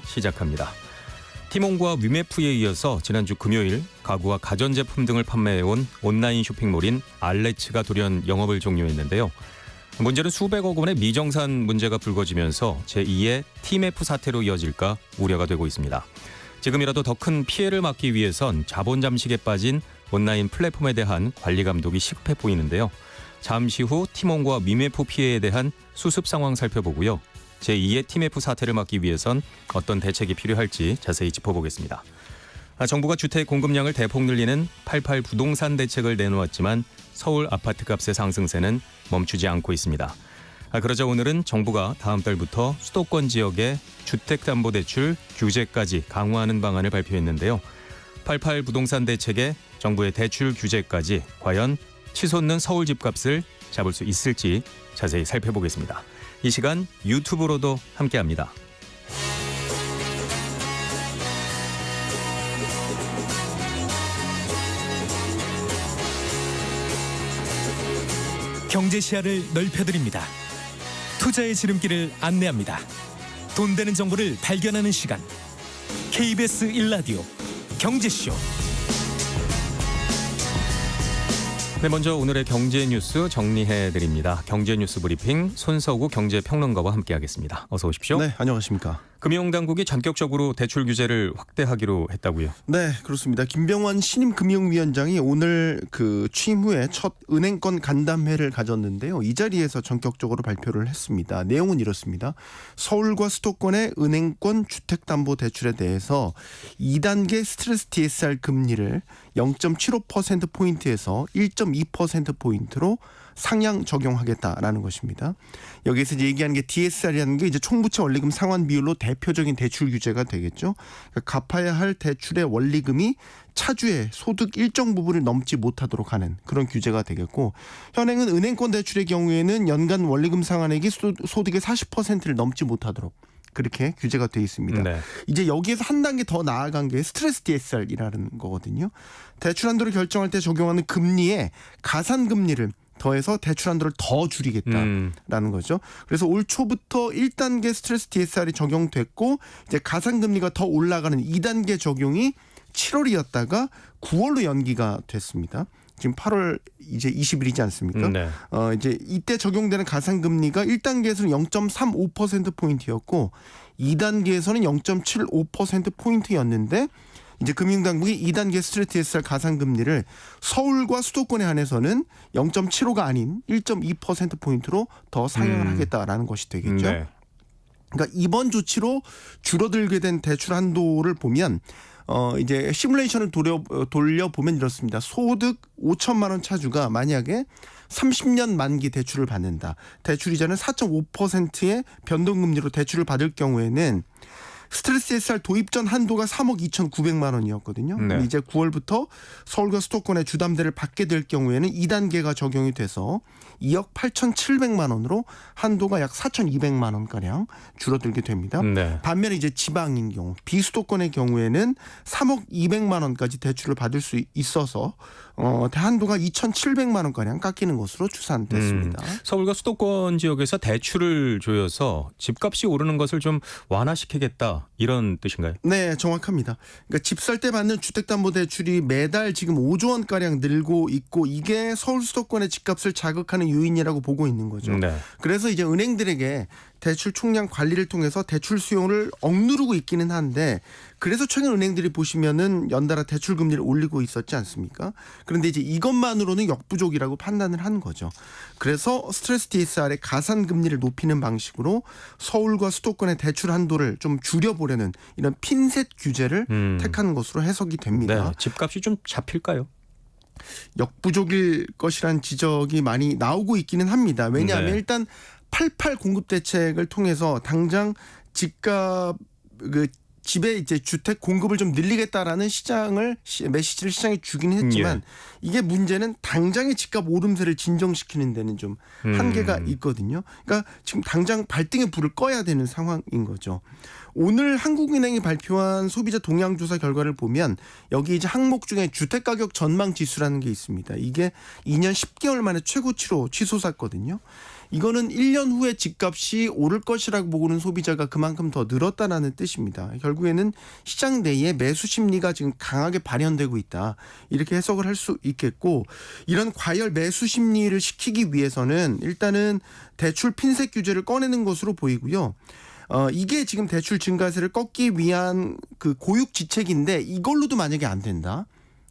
시간 시작합니다. 티몬과 위메프에 이어서 지난주 금요일 가구와 가전제품 등을 판매해온 온라인 쇼핑몰인 알레츠가 돌연 영업을 종료했는데요. 문제는 수백억 원의 미정산 문제가 불거지면서 제2의 TMF 사태로 이어질까 우려가 되고 있습니다. 지금이라도 더 큰 피해를 막기 위해선 자본 잠식에 빠진 온라인 플랫폼에 대한 관리 감독이 시급해 보이는데요. 잠시 후 티몬과 위메프 피해에 대한 수습 상황 살펴보고요. 제2의 TMF 사태를 막기 위해선 어떤 대책이 필요할지 자세히 짚어보겠습니다. 정부가 주택 공급량을 대폭 늘리는 88 부동산 대책을 내놓았지만 서울 아파트값의 상승세는 멈추지 않고 있습니다. 그러자 오늘은 정부가 다음 달부터 수도권 지역의 주택담보대출 규제까지 강화하는 방안을 발표했는데요. 88 부동산 대책의 정부의 대출 규제까지 과연 치솟는 서울 집값을 잡을 수 있을지 자세히 살펴보겠습니다. 이 시간 유튜브로도 함께합니다. 경제 시야를 넓혀드립니다. 투자의 지름길을 안내합니다. 돈 되는 정보를 발견하는 시간. KBS 1라디오 경제쇼. 네, 먼저 오늘의 경제 뉴스 정리해드립니다. 경제 뉴스 브리핑 손석우 경제평론가와 함께하겠습니다. 어서 오십시오. 네, 안녕하십니까. 금융당국이 전격적으로 대출 규제를 확대하기로 했다고요? 네, 그렇습니다. 김병완 신임 금융위원장이 오늘 취임 후에 첫 은행권 간담회를 가졌는데요. 이 자리에서 전격적으로 발표를 했습니다. 내용은 이렇습니다. 서울과 수도권의 은행권 주택담보대출에 대해서 2단계 스트레스 DSR 금리를 0.75%포인트에서 1.2%포인트로 상향 적용하겠다라는 것입니다. 여기서 이제 얘기하는 게 DSR이라는 게 이제 총부채 원리금 상환 비율로 대표적인 대출 규제가 되겠죠. 그러니까 갚아야 할 대출의 원리금이 차주의 소득 일정 부분을 넘지 못하도록 하는 그런 규제가 되겠고, 현행은 은행권 대출의 경우에는 연간 원리금 상환액이 소득의 40%를 넘지 못하도록 그렇게 규제가 되어 있습니다. 네. 이제 여기에서 한 단계 더 나아간 게 스트레스 DSR이라는 거거든요. 대출 한도를 결정할 때 적용하는 금리에 가산금리를 더해서 대출 한도를 더 줄이겠다라는 거죠. 그래서 올 초부터 1단계 스트레스 DSR이 적용됐고, 이제 가산금리가 더 올라가는 2단계 적용이 7월이었다가 9월로 연기가 됐습니다. 지금 8월 이제 20일이지 않습니까? 네. 이제 이때 적용되는 가산금리가 1단계에서는 0.35%포인트였고 2단계에서는 0.75%포인트였는데, 이제 금융당국이 2단계 스트레스 DSR 가산금리를 서울과 수도권에 한해서는 0.75가 아닌 1.2%포인트로 더 상향을 하겠다라는 것이 되겠죠. 네. 그러니까 이번 조치로 줄어들게 된 대출 한도를 보면 이제 시뮬레이션을 돌려보면 이렇습니다. 소득 5천만 원 차주가 만약에 30년 만기 대출을 받는다. 대출이자는 4.5%의 변동금리로 대출을 받을 경우에는 스트레스 DSR 도입 전 한도가 3억 2,900만 원이었거든요. 네. 이제 9월부터 서울과 수도권의 주담대를 받게 될 경우에는 2단계가 적용이 돼서 2억 8,700만 원으로 한도가 약 4,200만 원가량 줄어들게 됩니다. 네. 반면에 이제 지방인 경우, 비수도권의 경우에는 3억 200만 원까지 대출을 받을 수 있어서 한도가 2,700만 원가량 깎이는 것으로 추산됐습니다. 서울과 수도권 지역에서 대출을 조여서 집값이 오르는 것을 좀 완화시키겠다, 이런 뜻인가요? 네, 정확합니다. 그러니까 집 살 때 받는 주택담보대출이 매달 지금 5조 원가량 늘고 있고, 이게 서울 수도권의 집값을 자극하는 요인이라고 보고 있는 거죠. 네. 그래서 이제 은행들에게 대출 총량 관리를 통해서 대출 수용을 억누르고 있기는 한데, 그래서 최근 은행들이 보시면은 연달아 대출 금리를 올리고 있었지 않습니까? 그런데 이제 이것만으로는 역부족이라고 판단을 한 거죠. 그래서 스트레스 DSR의 가산 금리를 높이는 방식으로 서울과 수도권의 대출 한도를 좀 줄여보려는 이런 핀셋 규제를 택한 것으로 해석이 됩니다. 네. 집값이 좀 잡힐까요? 역부족일 것이란 지적이 많이 나오고 있기는 합니다. 왜냐하면 네. 일단 88 공급 대책을 통해서 당장 집값 집에 이제 주택 공급을 좀 늘리겠다라는 메시지를 시장에 주긴 했지만, 이게 문제는 당장의 집값 오름세를 진정시키는 데는 좀 한계가 있거든요. 그러니까 지금 당장 발등에 불을 꺼야 되는 상황인 거죠. 오늘 한국은행이 발표한 소비자 동향조사 결과를 보면 여기 이제 항목 중에 주택가격 전망 지수라는 게 있습니다. 이게 2년 10개월 만에 최고치로 치솟았거든요. 이거는 1년 후에 집값이 오를 것이라고 보고는 소비자가 그만큼 더 늘었다라는 뜻입니다. 결국에는 시장 내에 매수 심리가 지금 강하게 발현되고 있다. 이렇게 해석을 할 수 있겠고, 이런 과열 매수 심리를 시키기 위해서는 일단은 대출 핀셋 규제를 꺼내는 것으로 보이고요. 이게 지금 대출 증가세를 꺾기 위한 그 고육지책인데 이걸로도 만약에 안 된다.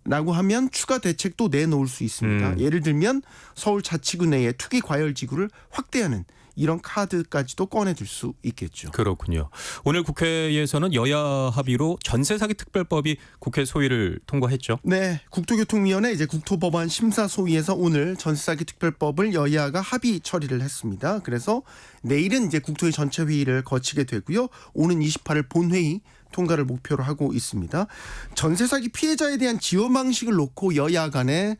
라고 하면 추가 대책도 내놓을 수 있습니다. 예를 들면 서울자치구 내에 투기 과열 지구를 확대하는 이런 카드까지도 꺼내들 수 있겠죠. 그렇군요. 오늘 국회에서는 여야 합의로 전세 사기 특별법이 국회 소위를 통과했죠. 네, 국토교통위원회 이제 국토법안 심사 소위에서 오늘 전세 사기 특별법을 여야가 합의 처리를 했습니다. 그래서 내일은 이제 국토위 전체 회의를 거치게 되고요. 오는 28일 본회의 통과를 목표로 하고 있습니다. 전세 사기 피해자에 대한 지원 방식을 놓고 여야 간에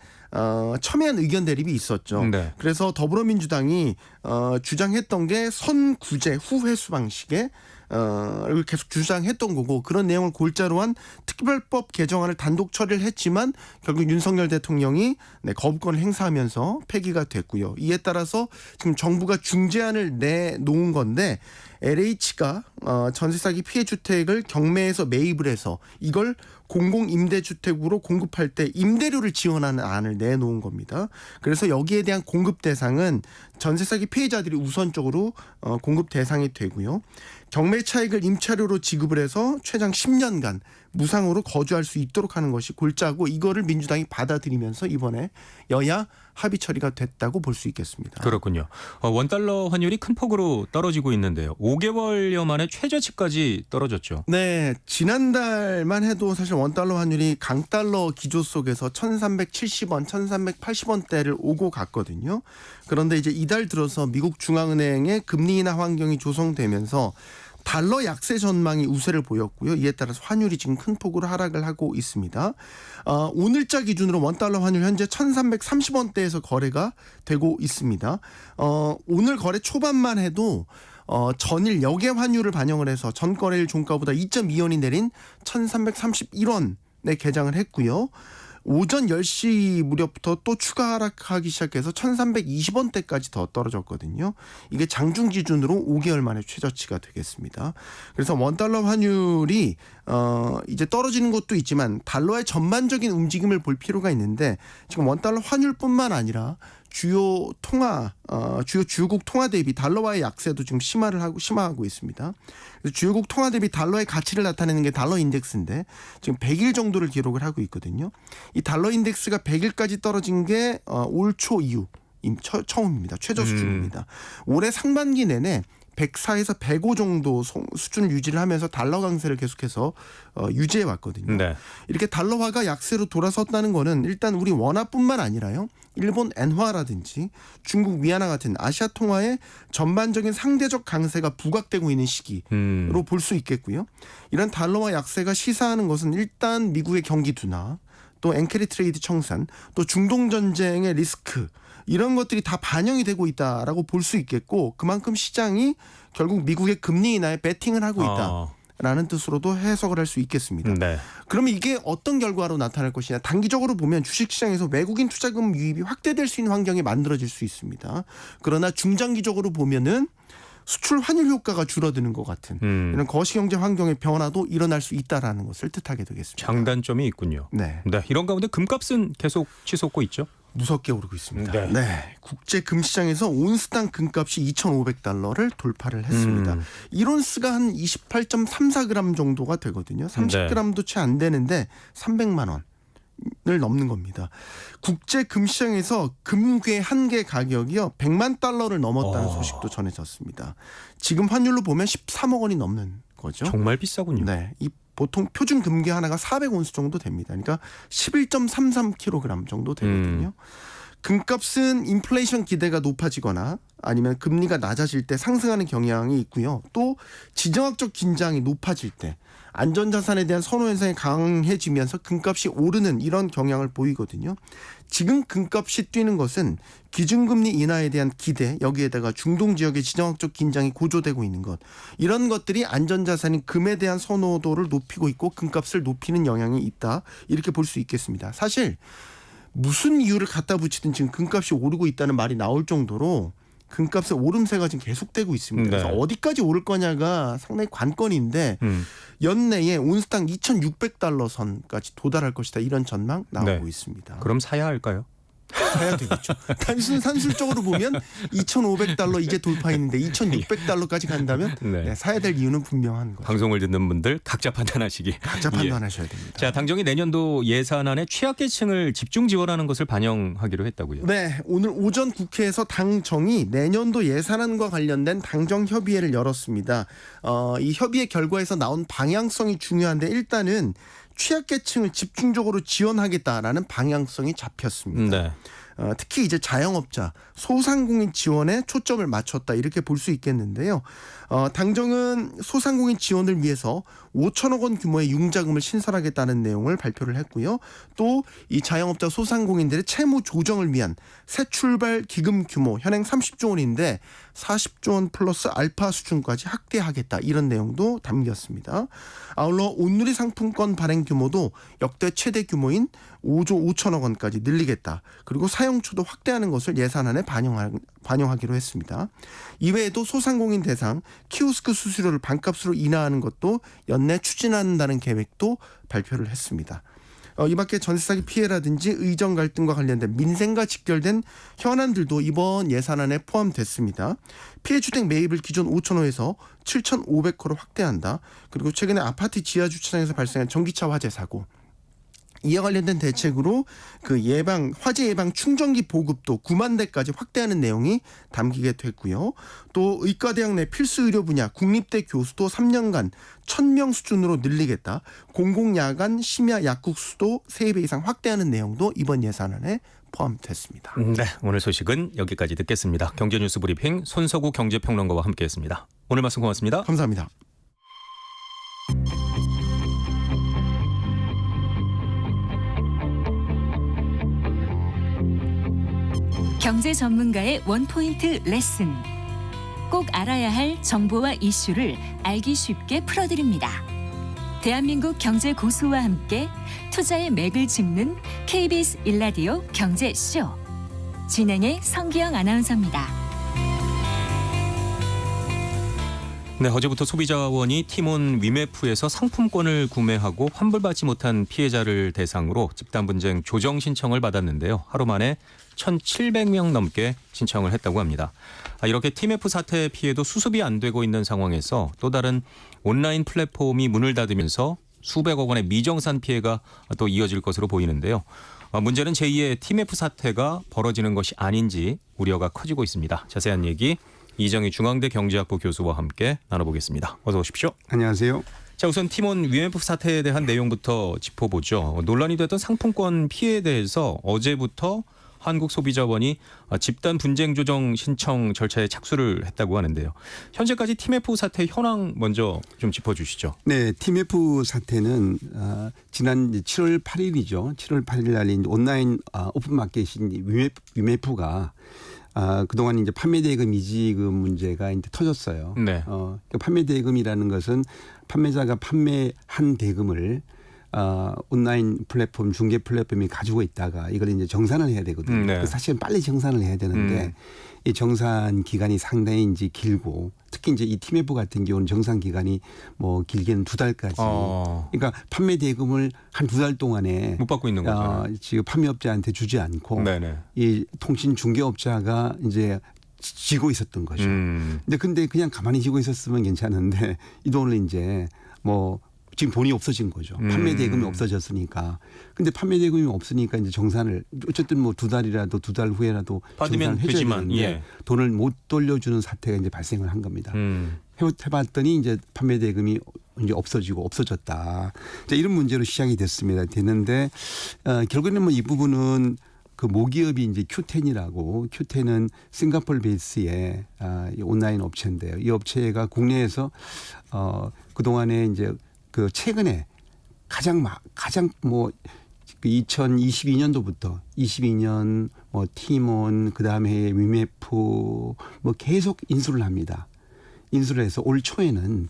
첨예한 의견 대립이 있었죠. 네. 그래서 더불어민주당이 주장했던 게 선구제 후회수 방식의 를 계속 주장했던 거고, 그런 내용을 골자로 한 특별법 개정안을 단독 처리를 했지만 결국 윤석열 대통령이 거부권을 행사하면서 폐기가 됐고요. 이에 따라서 지금 정부가 중재안을 내놓은 건데, LH가 전세 사기 피해 주택을 경매에서 매입을 해서 이걸 공공임대주택으로 공급할 때 임대료를 지원하는 안을 내놓은 겁니다. 그래서 여기에 대한 공급 대상은 전세 사기 피해자들이 우선적으로 공급 대상이 되고요. 경매 차익을 임차료로 지급을 해서 최장 10년간 무상으로 거주할 수 있도록 하는 것이 골자고, 이거를 민주당이 받아들이면서 이번에 여야 합의 처리가 됐다고 볼 수 있겠습니다. 그렇군요. 원달러 환율이 큰 폭으로 떨어지고 있는데요. 5개월여 만에 최저치까지 떨어졌죠. 네, 지난달만 해도 사실 원달러 환율이 강달러 기조 속에서 1370원, 1380원대를 오고 갔거든요. 그런데 이제 이달 들어서 미국 중앙은행의 금리 인하 환경이 조성되면서 달러 약세 전망이 우세를 보였고요. 이에 따라서 환율이 지금 큰 폭으로 하락을 하고 있습니다. 오늘자 기준으로 원달러 환율 현재 1330원대에서 거래가 되고 있습니다. 오늘 거래 초반만 해도 전일 역의 환율을 반영을 해서 전 거래일 종가보다 2.2원이 내린 1331원에 개장을 했고요. 오전 10시 무렵부터 또 추가 하락하기 시작해서 1320원대까지 더 떨어졌거든요. 이게 장중 기준으로 5개월 만에 최저치가 되겠습니다. 그래서 원달러 환율이 이제 떨어지는 것도 있지만 달러의 전반적인 움직임을 볼 필요가 있는데, 지금 원달러 환율뿐만 아니라 주요 주요국 통화 대비 달러와의 약세도 지금 심화하고 있습니다. 그래서 주요국 통화 대비 달러의 가치를 나타내는 게 달러 인덱스인데 지금 100일 정도를 기록을 하고 있거든요. 이 달러 인덱스가 100일까지 떨어진 게 올 초 이후 처음입니다. 최저 수준입니다. 올해 상반기 내내 104에서 105 정도 수준을 유지를 하면서 달러 강세를 계속해서 유지해 왔거든요. 네. 이렇게 달러화가 약세로 돌아섰다는 거는 일단 우리 원화뿐만 아니라요. 일본 엔화라든지 중국 위안화 같은 아시아 통화의 전반적인 상대적 강세가 부각되고 있는 시기로 볼 수 있겠고요. 이런 달러화 약세가 시사하는 것은 일단 미국의 경기 둔화, 또 엔캐리 트레이드 청산, 또 중동 전쟁의 리스크, 이런 것들이 다 반영이 되고 있다라고 볼 수 있겠고, 그만큼 시장이 결국 미국의 금리 인하에 베팅을 하고 있다라는 뜻으로도 해석을 할 수 있겠습니다. 네. 그러면 이게 어떤 결과로 나타날 것이냐. 단기적으로 보면 주식시장에서 외국인 투자금 유입이 확대될 수 있는 환경이 만들어질 수 있습니다. 그러나 중장기적으로 보면은 수출 환율 효과가 줄어드는 것 같은 이런 거시경제 환경의 변화도 일어날 수 있다라는 것을 뜻하게 되겠습니다. 장단점이 있군요. 네. 네. 이런 가운데 금값은 계속 치솟고 있죠. 무섭게 오르고 있습니다. 네. 네. 국제 금시장에서 온스당 금값이 2,500달러를 돌파를 했습니다. 1온스가 한 28.34g 정도가 되거든요. 30g도 채 안 되는데 300만 원을 넘는 겁니다. 국제 금시장에서 금괴 한 개 가격이요 100만 달러를 넘었다는 소식도 전해졌습니다. 지금 환율로 보면 13억 원이 넘는 거죠. 정말 비싸군요. 네. 이 보통 표준 금괴 하나가 400온스 정도 됩니다. 그러니까 11.33kg 정도 되거든요. 금값은 인플레이션 기대가 높아지거나 아니면 금리가 낮아질 때 상승하는 경향이 있고요. 또 지정학적 긴장이 높아질 때 안전자산에 대한 선호 현상이 강해지면서 금값이 오르는 이런 경향을 보이거든요. 지금 금값이 뛰는 것은 기준금리 인하에 대한 기대, 여기에다가 중동 지역의 지정학적 긴장이 고조되고 있는 것, 이런 것들이 안전자산인 금에 대한 선호도를 높이고 있고 금값을 높이는 영향이 있다, 이렇게 볼 수 있겠습니다. 사실 무슨 이유를 갖다 붙이든 지금 금값이 오르고 있다는 말이 나올 정도로 금값의 오름세가 지금 계속되고 있습니다. 그래서 네. 어디까지 오를 거냐가 상당히 관건인데 연내에 온스당 2,600달러 선까지 도달할 것이다. 이런 전망 나오고 네. 있습니다. 그럼 사야 할까요? 사야 되겠죠. 단순 산술적으로 보면 2,500달러 이제 돌파했는데 2,600달러까지 간다면 네. 네, 사야 될 이유는 분명한 거죠. 방송을 듣는 분들 각자 판단하시기. 각자 판단하셔야 됩니다. 자, 당정이 내년도 예산안에 취약계층을 집중 지원하는 것을 반영하기로 했다고요. 네, 오늘 오전 국회에서 당정이 내년도 예산안과 관련된 당정 협의회를 열었습니다. 이 협의회 결과에서 나온 방향성이 중요한데 일단은 취약계층을 집중적으로 지원하겠다라는 방향성이 잡혔습니다. 네. 특히 이제 자영업자, 소상공인 지원에 초점을 맞췄다 이렇게 볼 수 있겠는데요. 당정은 소상공인 지원을 위해서 5천억 원 규모의 융자금을 신설하겠다는 내용을 발표를 했고요. 또 이 자영업자 소상공인들의 채무 조정을 위한 새 출발 기금 규모 현행 30조 원인데 40조 원 플러스 알파 수준까지 확대하겠다 이런 내용도 담겼습니다. 아울러 온누리 상품권 발행 규모도 역대 최대 규모인 5조 5천억 원까지 늘리겠다. 그리고 사용처도 확대하는 것을 예산안에 반영하기로 했습니다. 이외에도 소상공인 대상 키오스크 수수료를 반값으로 인하하는 것도 연내 추진한다는 계획도 발표를 했습니다. 이 밖에 전세사기 피해라든지 의정 갈등과 관련된 민생과 직결된 현안들도 이번 예산안에 포함됐습니다. 피해 주택 매입을 기존 5,000호에서 7,500호로 확대한다. 그리고 최근에 아파트 지하 주차장에서 발생한 전기차 화재 사고, 이와 관련된 대책으로 그 화재 예방 충전기 보급도 9만 대까지 확대하는 내용이 담기게 됐고요. 또 의과대학 내 필수 의료 분야 국립대 교수도 3년간 1,000명 수준으로 늘리겠다. 공공야간 심야 약국 수도 3배 이상 확대하는 내용도 이번 예산안에 포함됐습니다. 네, 오늘 소식은 여기까지 듣겠습니다. 경제뉴스 브리핑 손석우 경제평론가와 함께했습니다. 오늘 말씀 고맙습니다. 감사합니다. 경제 전문가의 원포인트 레슨. 꼭 알아야 할 정보와 이슈를 알기 쉽게 풀어드립니다. 대한민국 경제 고수와 함께 투자의 맥을 짚는 KBS 1라디오 경제쇼. 진행의 성기영 아나운서입니다. 네, 어제부터 소비자원이 티몬 위메프에서 상품권을 구매하고 환불받지 못한 피해자를 대상으로 집단 분쟁 조정 신청을 받았는데요. 하루 만에 1,700명 넘게 신청을 했다고 합니다. 이렇게 티메프 사태 피해도 수습이 안 되고 있는 상황에서 또 다른 온라인 플랫폼이 문을 닫으면서 수백억 원의 미정산 피해가 또 이어질 것으로 보이는데요. 문제는 제2의 티메프 사태가 벌어지는 것이 아닌지 우려가 커지고 있습니다. 자세한 얘기 이정희 중앙대 경제학부 교수와 함께 나눠보겠습니다. 어서 오십시오. 안녕하세요. 자, 우선 티몬 위메프 사태에 대한 내용부터 짚어보죠. 논란이 됐던 상품권 피해에 대해서 어제부터 한국소비자원이 집단 분쟁 조정 신청 절차에 착수를 했다고 하는데요. 현재까지 티메프 사태 현황 먼저 좀 짚어주시죠. 네, 티메프 사태는 지난 7월 8일이죠. 7월 8일 날 온라인 오픈마켓인 위메프가 그동안 이제 판매대금 미지급 문제가 이제 터졌어요. 네. 판매대금이라는 것은 판매자가 판매한 대금을 온라인 플랫폼 중개 플랫폼이 가지고 있다가 이걸 이제 정산을 해야 되거든요. 네. 사실은 빨리 정산을 해야 되는데 이 정산 기간이 상당히 이제 길고 특히 이제 이 티메프 같은 경우는 정산 기간이 뭐 길게는 2달까지. 그러니까 판매 대금을 한 2달 동안에 못 받고 있는 거죠. 지금 판매업자한테 주지 않고 네네. 이 통신 중개업자가 이제 지고 있었던 거죠. 근데 그냥 가만히 지고 있었으면 괜찮은데 이 돈을 이제 뭐 지금 돈이 없어진 거죠. 판매 대금이 없어졌으니까. 근데 판매 대금이 없으니까 이제 정산을 어쨌든 뭐 2달이라도 2달 후에라도 받으면 정산을 해줘야 되지만, 되는데 예. 돈을 못 돌려주는 사태가 이제 발생을 한 겁니다. 해봤더니 이제 판매 대금이 이제 없어졌다. 이런 문제로 시작이 됐는데 결국에는 뭐 이 부분은 그 모기업이 이제 Q10이라고 Q10은 싱가포르 베이스의 온라인 업체인데요. 이 업체가 국내에서 그 동안에 이제 그 최근에 가장 뭐 2022년도부터 22년 뭐 티몬 그다음에 위메프 뭐 계속 인수를 합니다. 인수를 해서 올 초에는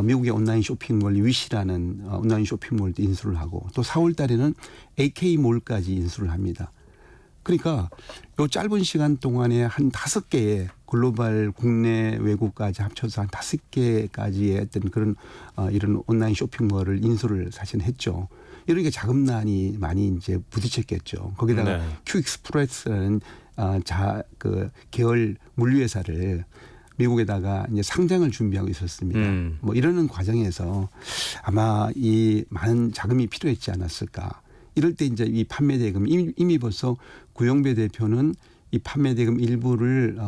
미국의 온라인 쇼핑몰 위시라는 온라인 쇼핑몰도 인수를 하고 또 4월 달에는 AK몰까지 인수를 합니다. 그러니까 요 짧은 시간 동안에 한 5개의 글로벌 국내 외국까지 합쳐서 한 5개까지의 어떤 그런 이런 온라인 쇼핑몰을 인수를 사실 했죠. 이런 게 자금난이 많이 이제 부딪혔겠죠. 거기다가 네. 큐익스프레스라는 그 계열 물류회사를 미국에다가 이제 상장을 준비하고 있었습니다. 뭐 이러는 과정에서 아마 이 많은 자금이 필요했지 않았을까. 이럴 때 이제 이 판매 대금 이미 벌써 구영배 대표는 이 판매 대금 일부를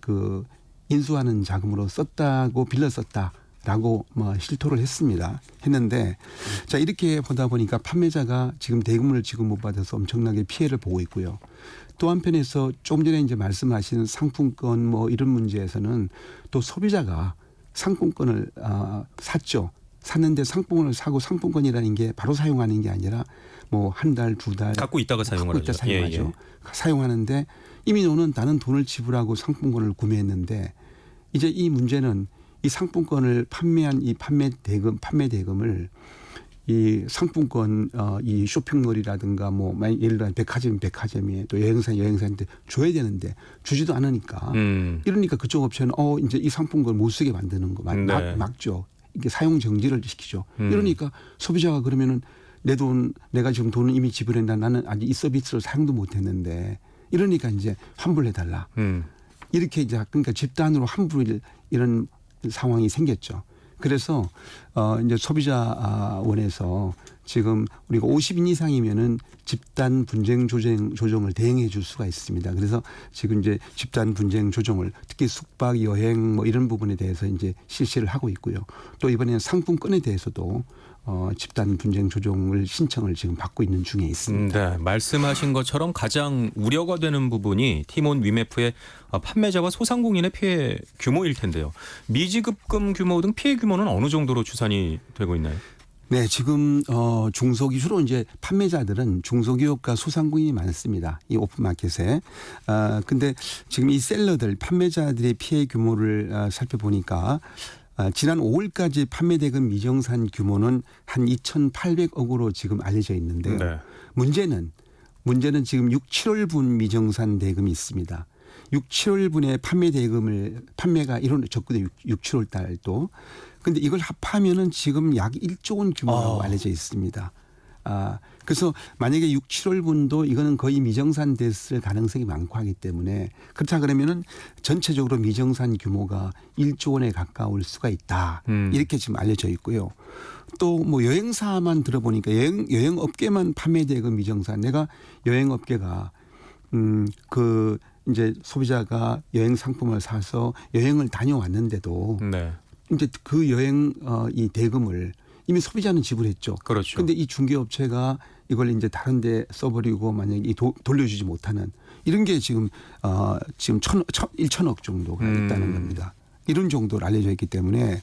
그 인수하는 자금으로 썼다고 빌려 썼다라고 뭐 실토를 했는데 자 이렇게 보다 보니까 판매자가 지금 대금을 지금 못 받아서 엄청나게 피해를 보고 있고요. 또 한편에서 조금 전에 이제 말씀하신 상품권 뭐 이런 문제에서는 또 소비자가 상품권을 샀죠. 샀는데 상품권을 사고 상품권이라는 게 바로 사용하는 게 아니라 뭐 한 달, 두 달 갖고 있다가 사용을 갖고 있다 하죠. 사용하죠. 사용하는데 이미 나는 돈을 지불하고 상품권을 구매했는데 이제 이 문제는 이 상품권을 판매한 이 판매 대금을 이 상품권 이 쇼핑몰이라든가 뭐 예를 들어 백화점에 또 여행사한테 줘야 되는데 주지도 않으니까 이러니까 그쪽 업체는 이제 이 상품권을 못 쓰게 만드는 거 네. 막죠. 이게 사용 정지를 시키죠. 이러니까 소비자가 그러면은 내가 지금 돈을 이미 지불했나 나는 아직 이 서비스를 사용도 못했는데 이러니까 이제 환불해달라. 이렇게 이제 그러니까 집단으로 환불 이런 상황이 생겼죠. 그래서 이제 소비자원에서 지금 우리가 50인 이상이면은 집단 분쟁 조정을 대행해 줄 수가 있습니다. 그래서 지금 이제 집단 분쟁 조정을 특히 숙박, 여행 뭐 이런 부분에 대해서 이제 실시를 하고 있고요. 또 이번에는 상품권에 대해서도 집단 분쟁 조정을 신청을 지금 받고 있는 중에 있습니다. 네, 말씀하신 것처럼 가장 우려가 되는 부분이 티몬 위메프의 판매자와 소상공인의 피해 규모일 텐데요. 미지급금 규모 등 피해 규모는 어느 정도로 추산이 되고 있나요? 네, 지금 중소기업 주로 이제 판매자들은 중소기업과 소상공인이 많습니다. 이 오픈마켓에. 근데 지금 이 셀러들 판매자들의 피해 규모를 살펴보니까 지난 5월까지 판매 대금 미정산 규모는 한 2,800억으로 지금 알려져 있는데요. 네. 문제는 지금 6, 7월분 미정산 대금이 있습니다. 6, 7월분에 판매가 이루어졌거든요. 6, 7월 달도. 근데 이걸 합하면은 지금 약 1조 원 규모라고 알려져 있습니다. 그래서 만약에 6, 7월분도 이거는 거의 미정산 됐을 가능성이 많고 하기 때문에 그렇다 그러면은 전체적으로 미정산 규모가 1조 원에 가까울 수가 있다. 이렇게 지금 알려져 있고요. 또 뭐 여행사만 들어보니까 여행업계만 판매대금 미정산 내가 여행업계가 그 이제 소비자가 여행 상품을 사서 여행을 다녀왔는데도 네. 이제 그 여행 이 대금을 이미 소비자는 지불했죠. 그렇죠. 그런데 이 중개업체가 이걸 이제 다른 데 써버리고 만약에 돌려주지 못하는 이런 게 지금 1천억 정도가 있다는 겁니다. 이런 정도로 알려져 있기 때문에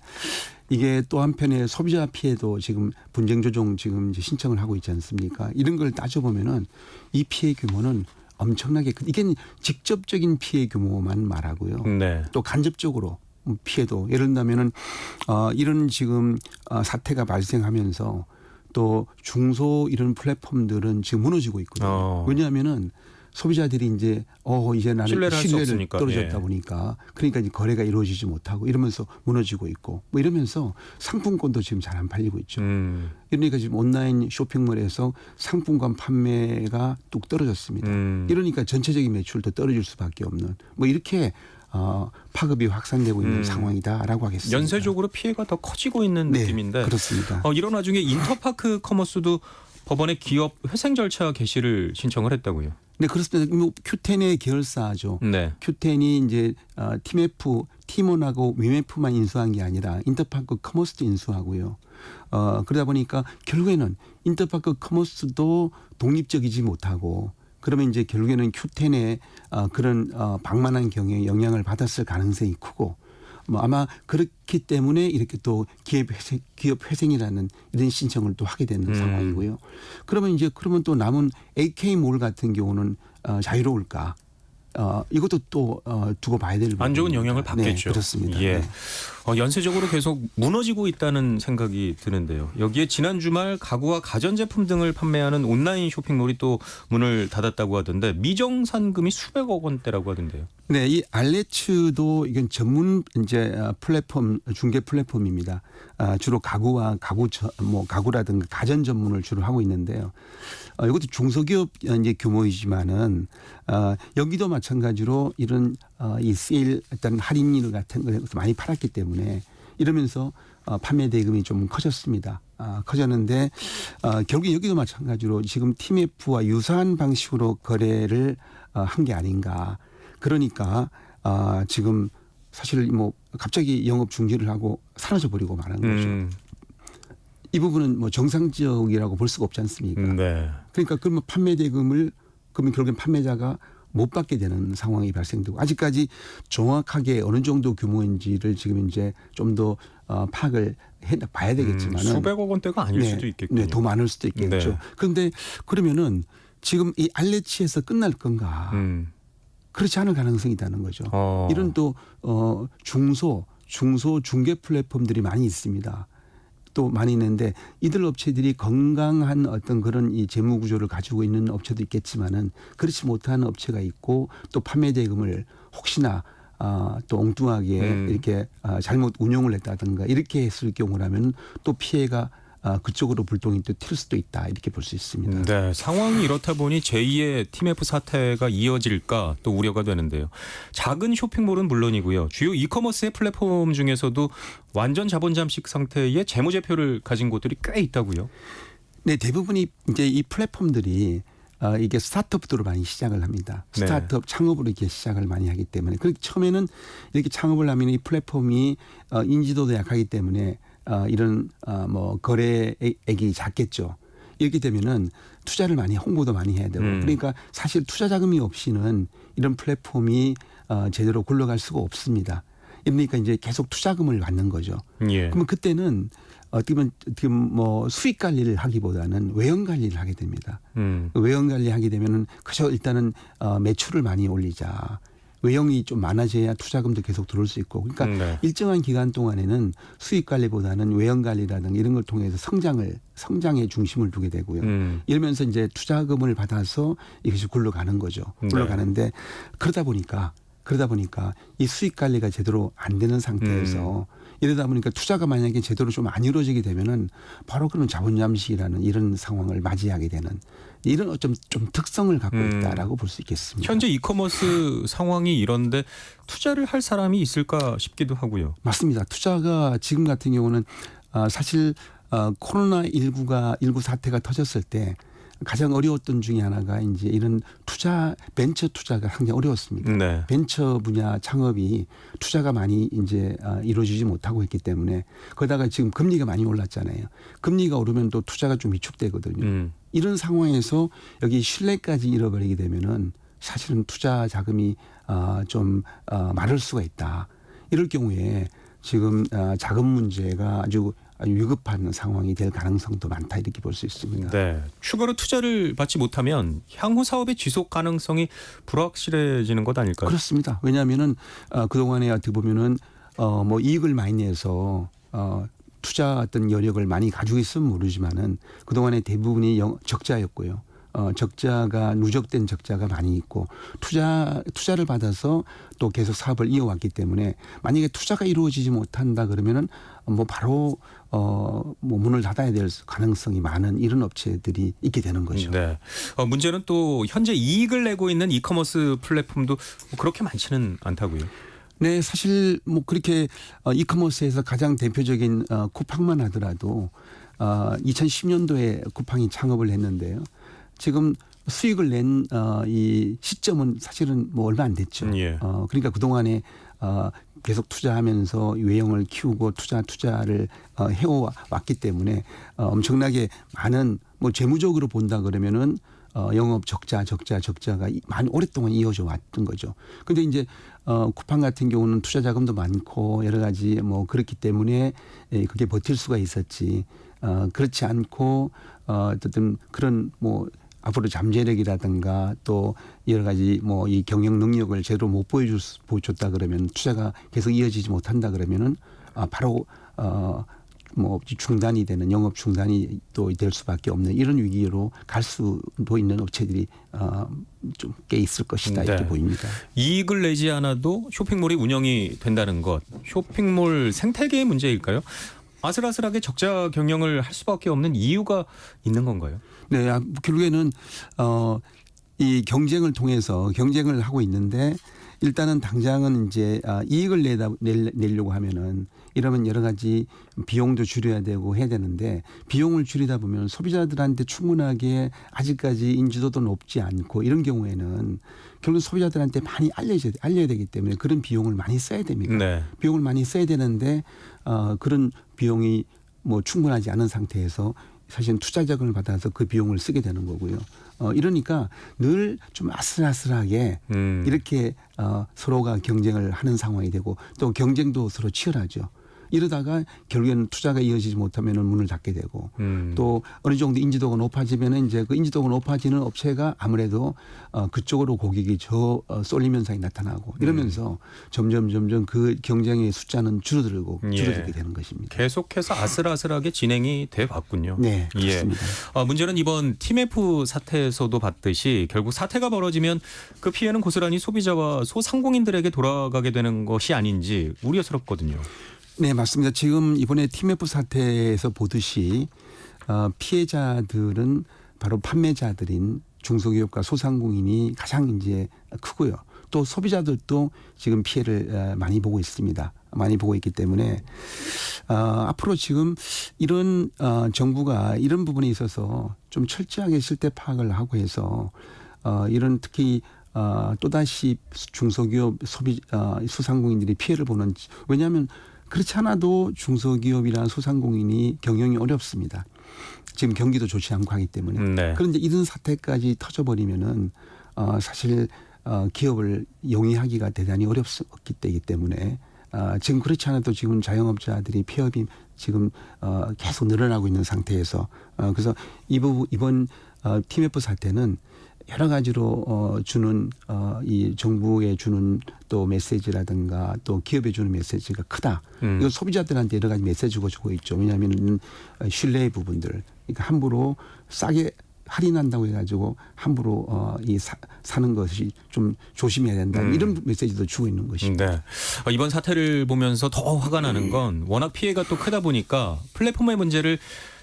이게 또 한편에 소비자 피해도 지금 분쟁 조정 지금 이제 신청을 하고 있지 않습니까? 이런 걸 따져보면은 이 피해 규모는 엄청나게 이게 직접적인 피해 규모만 말하고요. 네. 또 간접적으로 피해도 예를 들면은 이런 지금 사태가 발생하면서 또 중소 이런 플랫폼들은 지금 무너지고 있거든요. 왜냐하면은 소비자들이 이제 나는 신뢰를 떨어졌다 보니까 그러니까 이제 거래가 이루어지지 못하고 이러면서 무너지고 있고 뭐 이러면서 상품권도 지금 잘 안 팔리고 있죠. 그러니까 지금 온라인 쇼핑몰에서 상품권 판매가 뚝 떨어졌습니다. 이러니까 전체적인 매출도 떨어질 수밖에 없는 뭐 이렇게 파급이 확산되고 있는 상황이다라고 하겠습니다. 연쇄적으로 피해가 더 커지고 있는 네, 느낌인데 그렇습니다. 이런 와중에 인터파크 커머스도 법원에 기업 회생 절차 개시를 신청을 했다고요. 네, 그렇습니다. 큐텐의 계열사죠. 네. 큐텐이 이제 티몬하고 위메프만 인수한 게 아니라 인터파크 커머스도 인수하고요. 그러다 보니까 결국에는 인터파크 커머스도 독립적이지 못하고 그러면 이제 결국에는 큐텐의 그런 방만한 경영에 영향을 받았을 가능성이 크고 뭐 아마 그렇기 때문에 이렇게 또 기업 회생이라는 이런 신청을 또 하게 되는 상황이고요. 그러면 또 남은 AK몰 같은 경우는 자유로울까? 이것도 또 두고 봐야 될 안 좋은 영향을 부분입니다. 받겠죠. 네, 그렇습니다. 예. 네. 연쇄적으로 계속 무너지고 있다는 생각이 드는데요. 여기에 지난 주말 가구와 가전제품 등을 판매하는 온라인 쇼핑몰이 또 문을 닫았다고 하던데 미정산금이 수백억 원대라고 하던데요. 네, 이 알레츠도 이건 전문 이제 플랫폼 중개 플랫폼입니다. 주로 가구와 가구라든가 가전 전문을 주로 하고 있는데요. 이것도 중소기업 이제 규모이지만은 여기도 마찬가지로 이런 이 세일 어떤 할인율 같은 걸 많이 팔았기 때문에 이러면서 판매 대금이 좀 커졌습니다. 커졌는데 결국 여기도 마찬가지로 지금 TMF와 유사한 방식으로 거래를 한 게 아닌가. 그러니까 지금 사실 뭐 갑자기 영업 중지를 하고 사라져 버리고 말한 거죠. 이 부분은 뭐 정상적이라고 볼 수가 없지 않습니까? 네. 그러니까 그러면 판매 대금을 그러면 결국엔 판매자가 못 받게 되는 상황이 발생되고 아직까지 정확하게 어느 정도 규모인지를 지금 이제 좀 더 파악을 봐야 되겠지만 수백억 원대가 아닐 수도 있겠군요. 네, 더 많을 수도 있겠죠. 네. 그런데 그러면은 지금 이 알레치에서 끝날 건가? 그렇지 않을 가능성이 있다는 거죠. 이런 또 중소 중개 플랫폼들이 많이 있습니다. 또 많이 있는데 이들 업체들이 건강한 어떤 그런 이 재무 구조를 가지고 있는 업체도 있겠지만은 그렇지 못한 업체가 있고 또 판매 대금을 혹시나 또 엉뚱하게 이렇게 잘못 운용을 했다든가 이렇게 했을 경우라면 또 피해가 그쪽으로 불똥이 또 튈 수도 있다 이렇게 볼 수 있습니다. 네, 상황이 이렇다 보니 제2의 TMF 사태가 이어질까 또 우려가 되는데요. 작은 쇼핑몰은 물론이고요. 주요 이커머스의 플랫폼 중에서도 완전 자본 잠식 상태의 재무제표를 가진 곳들이 꽤 있다고요. 네, 대부분이 이제 이 플랫폼들이 이게 스타트업으로 많이 시작을 합니다. 스타트업 네. 창업으로 이렇게 시작을 많이 하기 때문에 그렇게 처음에는 이렇게 창업을 하면 이 플랫폼이 인지도도 약하기 때문에 이런 뭐 거래액이 작겠죠. 이렇게 되면은 투자를 많이 홍보도 많이 해야 되고 그러니까 사실 투자 자금이 없이는 이런 플랫폼이 제대로 굴러갈 수가 없습니다. 그러니까 이제 계속 투자금을 받는 거죠. 예. 그러면 그때는 어떻게 보면 지금 뭐 수익 관리를 하기보다는 외형 관리를 하게 됩니다. 외형 관리하게 되면은 그저 일단은 매출을 많이 올리자. 외형이 좀 많아져야 투자금도 계속 들어올 수 있고 그러니까 네. 일정한 기간 동안에는 수익 관리보다는 외형 관리라든가 이런 걸 통해서 성장에 중심을 두게 되고요. 이러면서 이제 투자금을 받아서 이것이 굴러가는 거죠. 굴러가는데 그러다 보니까 이 수익 관리가 제대로 안 되는 상태에서 이러다 보니까 투자가 만약에 제대로 좀 안 이루어지게 되면은 바로 그런 자본 잠식이라는 이런 상황을 맞이하게 되는 이런 좀 특성을 갖고 있다라고 볼 수 있겠습니다. 현재 이커머스 상황이 이런데 투자를 할 사람이 있을까 싶기도 하고요. 맞습니다. 투자가 지금 같은 경우는 사실 코로나19 사태가 터졌을 때 가장 어려웠던 중에 하나가 이제 이런 벤처 투자가 상당히 어려웠습니다. 네. 벤처 분야 창업이 투자가 많이 이제 이루어지지 못하고 있기 때문에 거기다가 지금 금리가 많이 올랐잖아요. 금리가 오르면 또 투자가 좀 위축되거든요. 이런 상황에서 여기 신뢰까지 잃어버리게 되면은 사실은 투자 자금이 좀 마를 수가 있다. 이럴 경우에 지금 자금 문제가 아주 위급한 상황이 될 가능성도 많다 이렇게 볼 수 있습니다. 네. 추가로 투자를 받지 못하면 향후 사업의 지속 가능성이 불확실해지는 것 아닐까요? 그렇습니다. 왜냐하면은 그동안에 어떻게 보면은 뭐 이익을 많이 내서 투자 어떤 여력을 많이 가지고 있으면 모르지만은 그동안에 대부분이 적자였고요. 적자가 누적된 적자가 많이 있고 투자를 받아서 또 계속 사업을 이어왔기 때문에 만약에 투자가 이루어지지 못한다 그러면은 뭐 바로 뭐 문을 닫아야 될 가능성이 많은 이런 업체들이 있게 되는 거죠. 네. 문제는 또 현재 이익을 내고 있는 이커머스 플랫폼도 뭐 그렇게 많지는 않다고요. 네, 사실 뭐 그렇게 이커머스에서 가장 대표적인 쿠팡만 하더라도 2010년도에 쿠팡이 창업을 했는데요. 지금 수익을 낸 이 시점은 사실은 뭐 얼마 안 됐죠. 예. 그러니까 그동안에 계속 투자하면서 외형을 키우고 투자를 해왔기 때문에 엄청나게 많은 뭐 재무적으로 본다 그러면은 영업 적자가 많이 오랫동안 이어져 왔던 거죠. 근데 이제 쿠팡 같은 경우는 투자 자금도 많고 여러 가지 뭐 그렇기 때문에 그게 버틸 수가 있었지. 그렇지 않고 어쨌든 그런 뭐 앞으로 잠재력이라든가 또 여러 가지 뭐 이 경영 능력을 제대로 못 보여줬다 그러면 투자가 계속 이어지지 못한다 그러면은 바로 뭐 중단이 되는 영업 중단이 또 될 수밖에 없는 이런 위기로 갈 수도 있는 업체들이 좀 꽤 있을 것이다 이렇게 네. 보입니다. 이익을 내지 않아도 쇼핑몰이 운영이 된다는 것, 쇼핑몰 생태계의 문제일까요? 아슬아슬하게 적자 경영을 할 수밖에 없는 이유가 있는 건가요? 네, 결국에는 이 경쟁을 통해서 경쟁을 하고 있는데 일단은 당장은 이제 이익을 내려고 하면은 이러면 여러 가지 비용도 줄여야 되고 해야 되는데 비용을 줄이다 보면 소비자들한테 충분하게 아직까지 인지도도 높지 않고 이런 경우에는 결국 소비자들한테 많이 알려야 되기 때문에 그런 비용을 많이 써야 됩니다. 네. 비용을 많이 써야 되는데 그런 비용이 뭐 충분하지 않은 상태에서 사실은 투자 자금을 받아서 그 비용을 쓰게 되는 거고요. 이러니까 늘 좀 아슬아슬하게 이렇게 서로가 경쟁을 하는 상황이 되고 또 경쟁도 서로 치열하죠. 이러다가 결국에는 투자가 이어지지 못하면 문을 닫게 되고 또 어느 정도 인지도가 높아지면 이제 그 인지도가 높아지는 업체가 아무래도 그쪽으로 고객이 쏠림 현상이 나타나고 이러면서 점점 그 경쟁의 숫자는 줄어들게 되는 것입니다. 계속해서 아슬아슬하게 진행이 돼 왔군요. 네, 그렇습니다. 문제는 이번 TMF 사태에서도 봤듯이 결국 사태가 벌어지면 그 피해는 고스란히 소비자와 소상공인들에게 돌아가게 되는 것이 아닌지 우려스럽거든요. 네, 맞습니다. 지금 이번에 TMF 사태에서 보듯이 피해자들은 바로 판매자들인 중소기업과 소상공인이 가장 이제 크고요. 또 소비자들도 지금 피해를 많이 보고 있습니다. 많이 보고 있기 때문에 앞으로 지금 이런 정부가 이런 부분에 있어서 좀 철저하게 실태 파악을 하고 해서 이런 특히 또다시 중소기업 소상공인들이 피해를 보는 왜냐하면 그렇지 않아도 중소기업이나 소상공인이 경영이 어렵습니다. 지금 경기도 좋지 않고 하기 때문에. 네. 그런데 이런 사태까지 터져버리면은 사실 기업을 영위하기가 대단히 어렵기 때문에 지금 그렇지 않아도 지금 자영업자들이 폐업이 지금 계속 늘어나고 있는 상태에서 그래서 이번 TMF 사태는 여러 가지로 주는 이 정부에 주는 또 메시지라든가 또 기업에 주는 메시지가 크다. 이건 소비자들한테 여러 가지 메시지가 주고 있죠. 왜냐하면 신뢰의 부분들, 그러니까 함부로 싸게 할인한다고 해가지고 함부로 사는 것이 좀 조심해야 된다. 이런 메시지도 주고 있는 것입니다. 네. 이번 사태를 보면서 더 화가 나는 건 워낙 피해가 또 크다 보니까 플랫폼의 문제를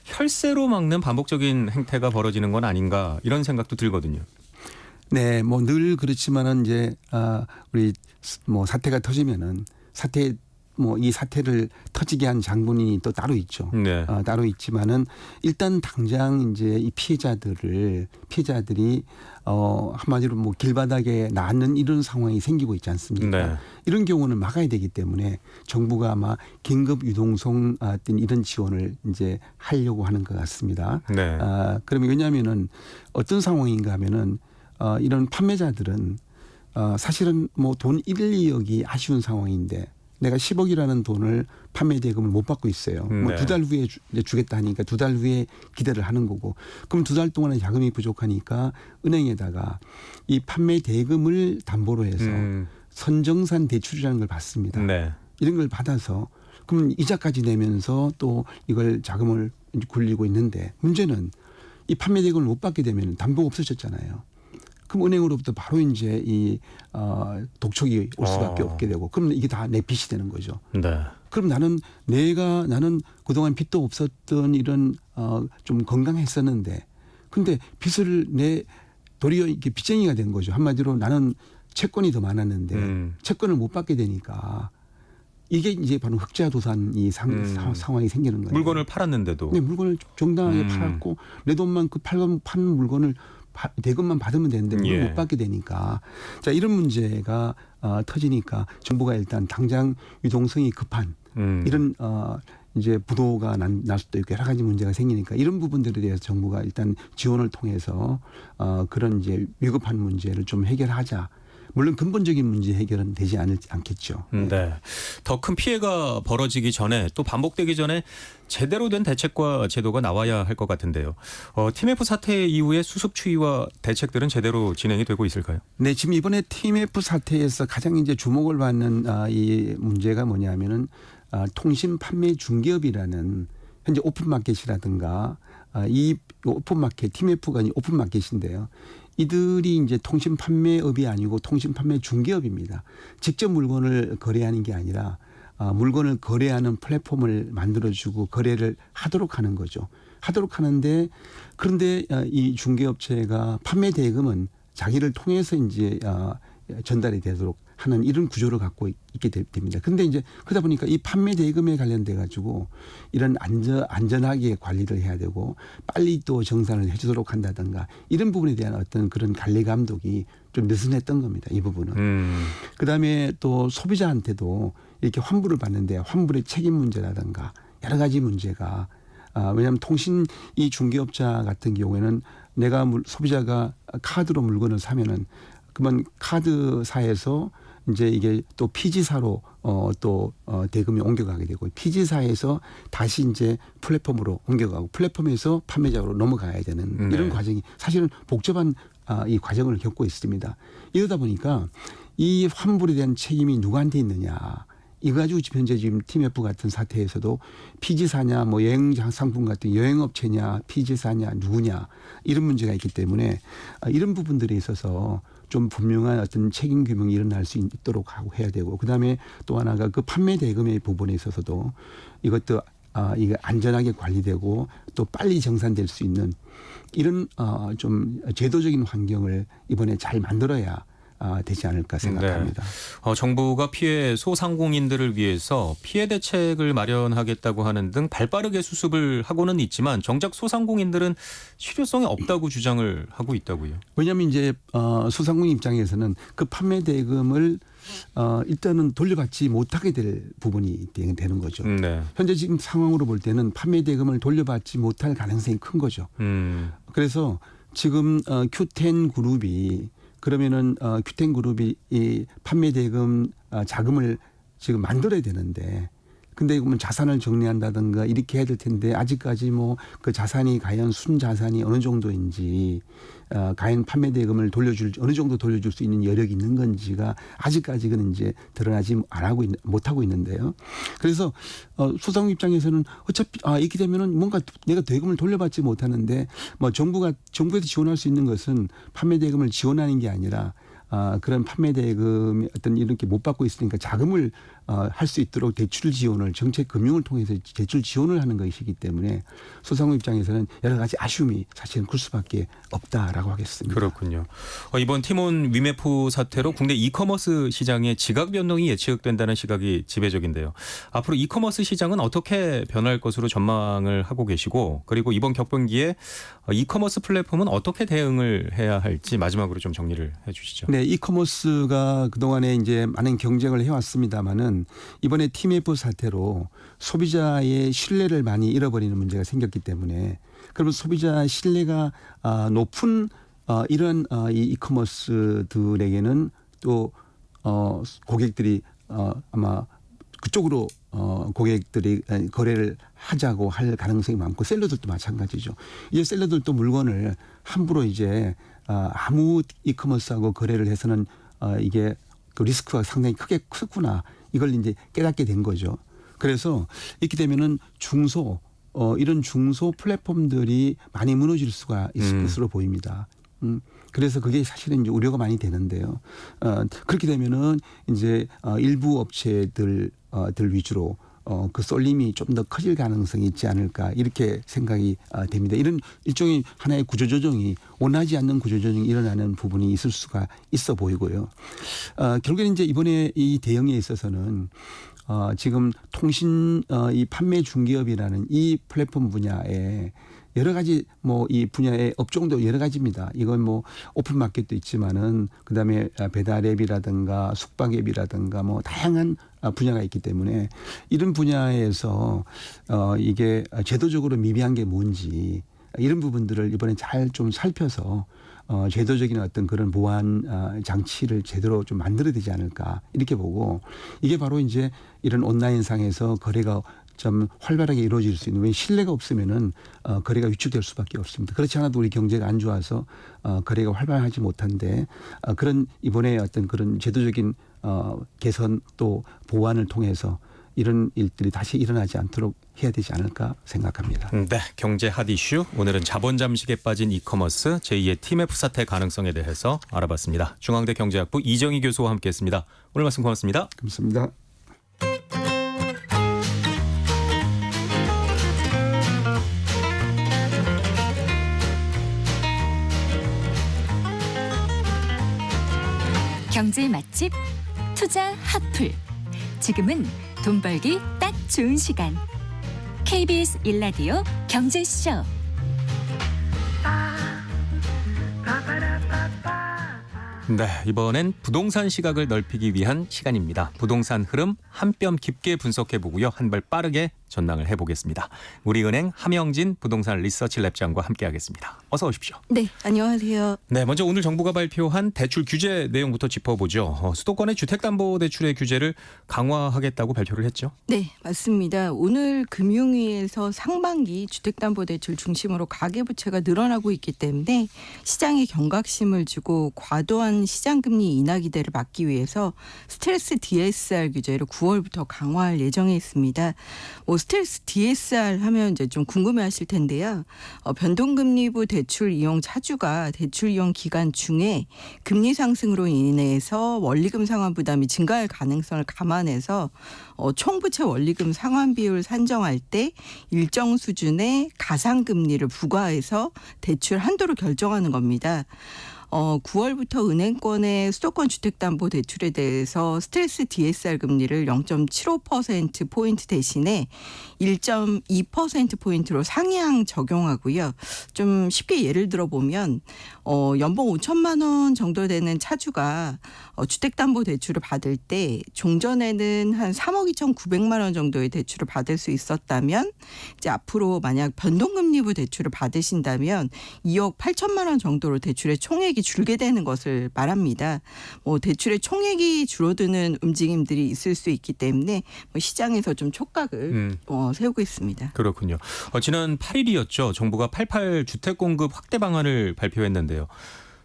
혈세로 막는 반복적인 행태가 벌어지는 건 아닌가 이런 생각도 들거든요. 네, 뭐 늘 그렇지만은 이제 우리 뭐 사태가 터지면은 이 사태를 터지게 한 장본인이 또 따로 있죠. 네. 따로 있지만은 일단 당장 이제 이 피해자들이 한마디로 뭐 길바닥에 낳는 이런 상황이 생기고 있지 않습니까? 네. 이런 경우는 막아야 되기 때문에 정부가 아마 긴급 유동성 어떤 이런 지원을 이제 하려고 하는 것 같습니다. 네. 그러면 왜냐하면은 어떤 상황인가 하면은 이런 판매자들은 사실은 뭐 돈 1, 2억이 아쉬운 상황인데 내가 10억이라는 돈을 판매 대금을 못 받고 있어요. 뭐 네. 2달 후에 주겠다 하니까 2달 후에 기대를 하는 거고 그럼 2달 동안은 자금이 부족하니까 은행에다가 이 판매 대금을 담보로 해서 선정산 대출이라는 걸 받습니다. 네. 이런 걸 받아서 그럼 이자까지 내면서 또 이걸 자금을 굴리고 있는데 문제는 이 판매 대금을 못 받게 되면 담보가 없어졌잖아요. 그럼 은행으로부터 바로 이제 이 독촉이 올 수밖에 없게 되고 그럼 이게 다 내 빚이 되는 거죠. 네. 그럼 나는 그동안 빚도 없었던 이런 좀 건강했었는데 근데 빚을 도리어 이게 빚쟁이가 된 거죠. 한마디로 나는 채권이 더 많았는데 채권을 못 받게 되니까 이게 이제 바로 흑자도산 상황이 생기는 거예요. 물건을 팔았는데도. 네, 물건을 정당하게 팔았고 내 돈만 그 파는 물건을 대금만 받으면 되는데 그걸 못 받게 되니까 자 이런 문제가 터지니까 정부가 일단 당장 유동성이 급한 이런 이제 부도가 날 수도 있고 여러 가지 문제가 생기니까 이런 부분들에 대해서 정부가 일단 지원을 통해서 그런 이제 위급한 문제를 좀 해결하자. 물론 근본적인 문제 해결은 되지 않겠죠. 네. 더 큰 피해가 벌어지기 전에 또 반복되기 전에 제대로 된 대책과 제도가 나와야 할 것 같은데요. TMF 사태 이후에 수습 추이와 대책들은 제대로 진행이 되고 있을까요? 네, 지금 이번에 TMF 사태에서 가장 이제 주목을 받는 이 문제가 뭐냐면은 통신 판매 중개업이라는 현재 오픈마켓이라든가 이 오픈마켓 TMF가 오픈마켓인데요. 이들이 이제 통신 판매업이 아니고 통신 판매 중개업입니다. 직접 물건을 거래하는 게 아니라 물건을 거래하는 플랫폼을 만들어주고 거래를 하도록 하는 거죠. 하도록 하는데 그런데 이 중개업체가 판매 대금은 자기를 통해서 이제 전달이 되도록 하는 이런 구조를 갖고 있게 됩니다. 그런데 이제 그러다 보니까 이 판매 대금에 관련돼 가지고 이런 안전하게 관리를 해야 되고 빨리 또 정산을 해주도록 한다든가 이런 부분에 대한 어떤 그런 관리 감독이 좀 느슨했던 겁니다. 이 부분은. 그다음에 또 소비자한테도 이렇게 환불을 받는데 환불의 책임 문제라든가 여러 가지 문제가 왜냐하면 통신 이 중개업자 같은 경우에는 내가 소비자가 카드로 물건을 사면은 그러면 카드사에서 이제 이게 또 피지사로 대금이 옮겨가게 되고 피지사에서 다시 이제 플랫폼으로 옮겨가고 플랫폼에서 판매자로 넘어가야 되는 이런 과정이 사실은 복잡한 이 과정을 겪고 있습니다. 이러다 보니까 이 환불에 대한 책임이 누구한테 있느냐. 이거 가지고 현재 지금 TMF 같은 사태에서도 피지사냐 뭐 여행 상품 같은 여행업체냐 피지사냐 누구냐 이런 문제가 있기 때문에 이런 부분들에 있어서 좀 분명한 어떤 책임 규명이 일어날 수 있도록 하고 해야 되고 그다음에 또 하나가 그 판매 대금의 부분에 있어서도 이것도 이게 안전하게 관리되고 또 빨리 정산될 수 있는 이런 좀 제도적인 환경을 이번에 잘 만들어야 되지 않을까 생각합니다. 네. 정부가 피해 소상공인들을 위해서 피해 대책을 마련하겠다고 하는 등 발빠르게 수습을 하고는 있지만 정작 소상공인들은 실효성이 없다고 주장을 하고 있다고요. 왜냐하면 이제 소상공인 입장에서는 그 판매 대금을 일단은 돌려받지 못하게 될 부분이 되는 거죠. 네. 현재 지금 상황으로 볼 때는 판매 대금을 돌려받지 못할 가능성이 큰 거죠. 그래서 지금 Q10 그룹이 그러면은 Q10 그룹이 이 판매 대금 자금을 지금 만들어야 되는데 근데 그러면 자산을 정리한다든가 이렇게 해야 될 텐데 아직까지 뭐 그 자산이 과연 순자산이 어느 정도인지 과연 판매 대금을 어느 정도 돌려줄 수 있는 여력이 있는 건지가 아직까지는 이제 드러나지 못하고 있는데요. 그래서 소상공인 입장에서는 어차피 이렇게 되면은 뭔가 내가 대금을 돌려받지 못하는데 뭐 정부에서 지원할 수 있는 것은 판매 대금을 지원하는 게 아니라 그런 판매 대금이 어떤 이렇게 못 받고 있으니까 자금을 할 수 있도록 대출 지원을 정책 금융을 통해서 대출 지원을 하는 것이기 때문에 소상공인 입장에서는 여러 가지 아쉬움이 사실은 클 수밖에 없다라고 하겠습니다. 그렇군요. 이번 티몬 위메프 사태로 국내 이커머스 시장의 지각 변동이 예측된다는 시각이 지배적인데요. 앞으로 이커머스 시장은 어떻게 변할 것으로 전망을 하고 계시고 그리고 이번 격변기에 이커머스 플랫폼은 어떻게 대응을 해야 할지 마지막으로 좀 정리를 해 주시죠. 네, 이커머스가 그동안에 이제 많은 경쟁을 해왔습니다마는 이번에 TMF 사태로 소비자의 신뢰를 많이 잃어버리는 문제가 생겼기 때문에 그러면 소비자 신뢰가 높은 이런 이 이커머스들에게는 또 고객들이 아마 그쪽으로 고객들이 거래를 하자고 할 가능성이 많고 셀러들도 마찬가지죠. 이제 셀러들도 물건을 함부로 이제 아무 이커머스하고 거래를 해서는 이게 그 리스크가 상당히 크구나 이걸 이제 깨닫게 된 거죠. 그래서 이렇게 되면은 이런 중소 플랫폼들이 많이 무너질 수가 있을 것으로 보입니다. 그래서 그게 사실은 이제 우려가 많이 되는데요. 그렇게 되면은 이제 일부 업체들 위주로 그 쏠림이 좀 더 커질 가능성이 있지 않을까 이렇게 생각이 됩니다. 이런 일종의 하나의 구조조정이 원하지 않는 구조조정이 일어나는 부분이 있을 수가 있어 보이고요. 결국에는 이제 이번에 이 대응에 있어서는 지금 통신 이 판매 중개업이라는 이 플랫폼 분야에 여러 가지 뭐 이 분야의 업종도 여러 가지입니다. 이건 뭐 오픈 마켓도 있지만은 그다음에 배달 앱이라든가 숙박 앱이라든가 뭐 다양한 분야가 있기 때문에 이런 분야에서 이게 제도적으로 미비한 게 뭔지 이런 부분들을 이번에 잘 좀 살펴서 제도적인 어떤 그런 보안 장치를 제대로 좀 만들어야 되지 않을까 이렇게 보고 이게 바로 이제 이런 온라인상에서 거래가 좀 활발하게 이루어질 수 있는 왜 신뢰가 없으면은 거래가 위축될 수밖에 없습니다. 그렇지 않아도 우리 경제가 안 좋아서 거래가 활발하지 못한데 그런 이번에 어떤 그런 제도적인 개선 또 보완을 통해서 이런 일들이 다시 일어나지 않도록 해야 되지 않을까 생각합니다. 네, 경제 핫 이슈. 오늘은 자본 잠식에 빠진 이커머스 제2의 TMF 사태 가능성에 대해서 알아봤습니다. 중앙대 경제학부 이정희 교수와 함께했습니다. 오늘 말씀 고맙습니다. 감사합니다. 경제 맛집 투자 핫플. 지금은 돈 벌기 딱 좋은 시간. KBS 1라디오 경제쇼. 네, 이번엔 부동산 시각을 넓히기 위한 시간입니다. 부동산 흐름 한 뼘 깊게 분석해보고요. 한 발 빠르게 전망을 해보겠습니다. 우리은행 함영진 부동산 리서치 랩장과 함께하겠습니다. 어서 오십시오. 네, 안녕하세요. 네, 먼저 오늘 정부가 발표한 대출 규제 내용부터 짚어보죠. 수도권의 주택담보대출의 규제를 강화하겠다고 발표를 했죠. 네, 맞습니다. 오늘 금융위에서 상반기 주택담보대출 중심으로 가계부채가 늘어나고 있기 때문에 시장에 경각심을 주고 과도한 시장금리 인하 기대를 막기 위해서 스트레스 DSR 규제를 9월부터 강화할 예정에 있습니다. 스트레스 DSR 하면 이제 좀 궁금해하실 텐데요. 변동금리부 대출 이용 차주가 대출 이용 기간 중에 금리 상승으로 인해서 원리금 상환 부담이 증가할 가능성을 감안해서 총부채 원리금 상환 비율 산정할 때 일정 수준의 가상금리를 부과해서 대출 한도를 결정하는 겁니다. 9월부터 은행권의 수도권 주택담보대출에 대해서 스트레스 DSR 금리를 0.75%포인트 대신에 1.2%포인트로 상향 적용하고요. 좀 쉽게 예를 들어보면 연봉 5천만 원 정도 되는 차주가 주택담보대출을 받을 때 종전에는 한 3억 2,900만 원 정도의 대출을 받을 수 있었다면 이제 앞으로 만약 변동금리부 대출을 받으신다면 2억 8천만 원 정도로 대출의 총액이 줄게 되는 것을 말합니다. 대출의 총액이 줄어드는 움직임들이 있을 수 있기 때문에 시장에서 좀 촉각을 세우고 있습니다. 그렇군요. 지난 8일이었죠. 정부가 88 주택공급 확대 방안을 발표했는데요.